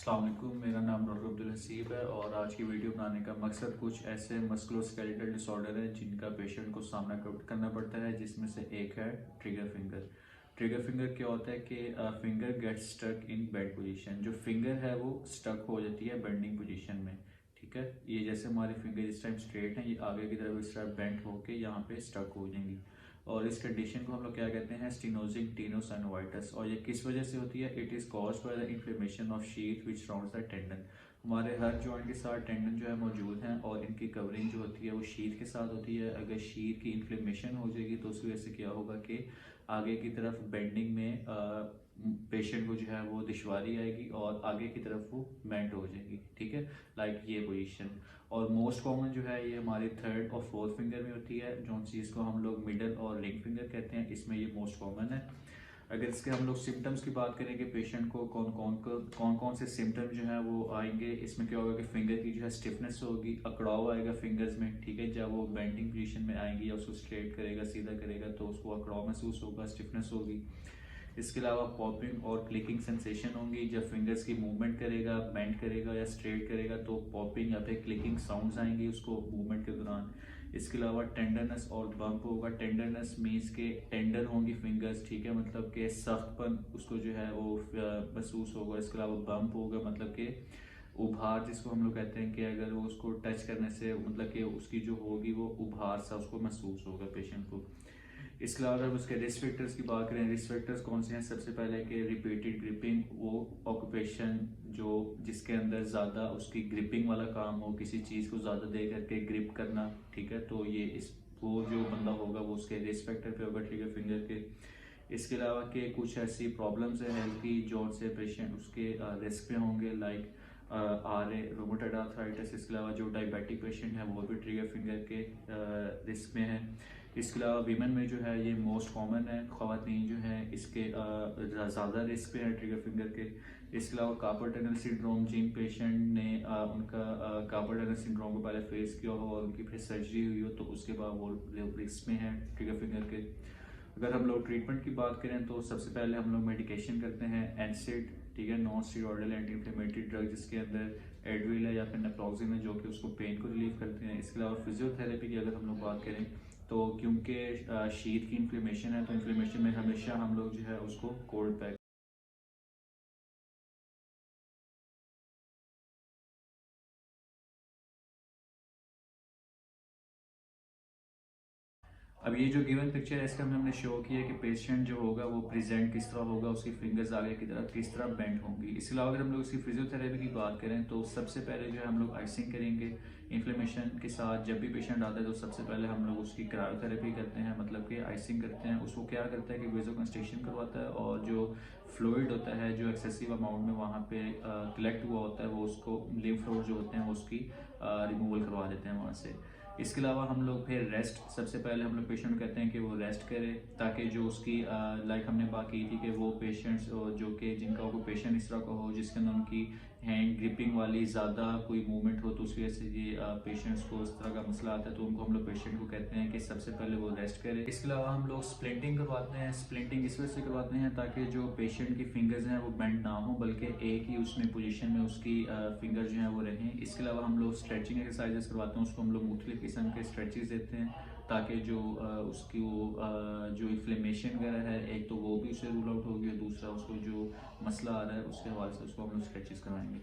अस्सलाम वालेकुम, मेरा नाम डॉक्टर अब्दुल हसीब है और आज की वीडियो बनाने का मकसद कुछ ऐसे मस्कुलोस्केलेटल डिसऑर्डर है जिनका पेशेंट को सामना करना पड़ता है, जिसमें से एक है ट्रिगर फिंगर। ट्रिगर फिंगर क्या होता है कि finger get stuck in bend position. जो फिंगर है वो स्टक हो जाती है बेंडिंग पोजीशन में। ठीक है, ये जैसे हमारी फिंगर इस टाइम स्ट्रेट है, ये आगे की तरफ इस तरह बेंड होके यहाँ पे स्टक हो जाएंगी। और इस कंडीशन को हम लोग क्या कहते हैं, स्टेनोजिक टेनोसाइनोवाइटिस। और ये किस वजह से होती है? It is caused by the inflammation of sheath which surrounds the tendon. हमारे हर जॉइंट के साथ टेंडन जो है मौजूद हैं और इनकी कवरिंग जो होती है वो शीथ के साथ होती है। अगर शीथ की इन्फ्लेमेशन हो जाएगी तो उसकी वजह से क्या होगा कि आगे की तरफ बेंडिंग में पेशेंट को जो है वो दुश्वारी आएगी और आगे की तरफ वो बेंड हो जाएगी। ठीक है, लाइक ये पोजीशन। और मोस्ट कॉमन जो है ये हमारी थर्ड और फोर्थ फिंगर में होती है, जो चीज़ को हम लोग मिडल और रिंग फिंगर कहते हैं, इसमें ये मोस्ट कॉमन है। अगर इसके हम लोग सिम्टम्स की बात करें कि पेशेंट को कौन कौन से सिम्टम जो है वो आएंगे, इसमें क्या होगा कि फिंगर की जो है स्टिफनेस होगी, अकड़ाव आएगा फिंगर्स में। ठीक है, जब वो बेंडिंग पोजीशन में आएंगी या उसको स्ट्रेट करेगा, सीधा करेगा, तो उसको अकड़ाव महसूस होगा, स्टिफनेस होगी। इसके अलावा पॉपिंग और क्लिकिंग सेंसेशन होंगी। जब फिंगर्स की मूवमेंट करेगा, बेंड करेगा या स्ट्रेट करेगा तो पॉपिंग या फिर क्लिकिंग साउंड्स आएंगी उसको मूवमेंट के दौरान। इसके अलावा टेंडरनेस और बम्प होगा। टेंडरनेस मीन्स के टेंडर होंगी फिंगर्स। ठीक है, मतलब कि सख्तपन उसको जो है वो महसूस होगा। इसके अलावा बम्प होगा, मतलब कि उभार जिसको हम लोग कहते हैं कि अगर वो उसको टच करने से मतलब कि उसकी जो होगी वो उभार सा उसको महसूस होगा पेशेंट को। इसके अलावा अगर उसके रिस्क फैक्टर्स की बात करें, रिस्क फैक्टर्स कौन से हैं? सबसे पहले कि रिपीटेड ग्रिपिंग, वो ऑक्यूपेशन जो जिसके अंदर ज़्यादा उसकी ग्रिपिंग वाला काम हो, किसी चीज़ को ज़्यादा दे करके ग्रिप करना। ठीक है, तो ये इस वो जो बंदा होगा वो उसके रिस्क फैक्टर पे होगा ट्रिगर फिंगर के। इसके अलावा के कुछ ऐसी प्रॉब्लम्स हैं हेल्थ की जो से पेशेंट उसके रिस्क पे होंगे, like R A rheumatoid arthritis. इसके अलावा जो डायबिटिक पेशेंट है वो भी ट्रिगर फिंगर के रिस्क में है। इसके अलावा वीमेन में जो है ये मोस्ट कॉमन है, ख़वातीन जो है इसके ज़्यादा रिस्क पे है ट्रिगर फिंगर के। इसके अलावा कार्पल टनल सिंड्रोम, जिन पेशेंट ने उनका कार्पल टनल सिंड्रोम को पहले फेस किया हो और उनकी फिर सर्जरी हुई हो तो उसके बाद वो रिस्क में है ट्रिगर फिंगर के। अगर हम लोग ट्रीटमेंट की बात करें तो सबसे पहले हम लोग मेडिकेशन करते हैं एनसेड। ठीक है, non steroidal anti inflammatory drug जिसके अंदर एडविल है या फिर नेप्रोक्सिन है, जो कि उसको पेन को रिलीव करते हैं। इसके अलावा फिजियोथेरेपी की अगर हम लोग बात करें तो क्योंकि शीत की इन्फ्लेमेशन है तो इन्फ्लेमेशन में हमेशा हम लोग जो है उसको कोल्ड पैक। अब ये जो गिवन पिक्चर है इसका हमने शो किया कि पेशेंट जो होगा वो प्रेजेंट किस तरह होगा, उसकी फिंगर्स आगे की तरफ किस तरह बेंड होंगी। इसके अलावा अगर हम लोग इसकी फिजियोथेरेपी की बात करें तो सबसे पहले जो है हम लोग आइसिंग करेंगे। इन्फ्लेमेशन के साथ जब भी पेशेंट आता है तो सबसे पहले हम लोग उसकी क्रायोथेरेपी करते हैं, मतलब कि आइसिंग करते हैं। उसको क्या करता है कि वेजोकंस्ट्रिक्शन करवाता है और जो फ्लूइड होता है जो एक्सेसिव अमाउंट में वहाँ पे कलेक्ट हुआ होता है वो उसको लिम्फ नोड जो होते हैं वो उसकी रिमूवल करवा देते हैं वहाँ से। इसके अलावा हम लोग फिर रेस्ट, सबसे पहले हम लोग पेशेंट को कहते हैं कि वो रेस्ट करे ताकि जो उसकी लाइक हमने बात की थी कि वो पेशेंट्स जो कि जिनका ऑक्यूपेशन इस तरह का हो जिसके अंदर उनकी हैंड ग्रिपिंग वाली ज़्यादा कोई मूवमेंट हो तो उसकी वजह से ये पेशेंट्स को इस तरह का मसला आता है, तो उनको हम लोग पेशेंट को कहते हैं कि सबसे पहले वो रेस्ट करे। इसके अलावा हम लोग स्प्लिंटिंग करवाते हैं। स्प्लिंटिंग इस वजह से करवाते हैं ताकि जो पेशेंट की फिंगर्स हैं वो बेंड ना हो बल्कि एक ही उसमें पोजीशन में उसकी फिंगर जो है वो रहें। इसके अलावा हम लोग स्ट्रेचिंग एक्सरसाइजेस करवाते हैं, उसको हम लोग मुख्तलिफ किस्म के स्ट्रेचेस देते हैं ताकि जो उसकी वो जो इन्फ्लेमेशन वगैरह है एक तो वो भी उसे रूल आउट होगी और दूसरा उसको जो मसला आ रहा है उसके हवाले से उसको हम लोग स्ट्रेचेस करवाएंगे।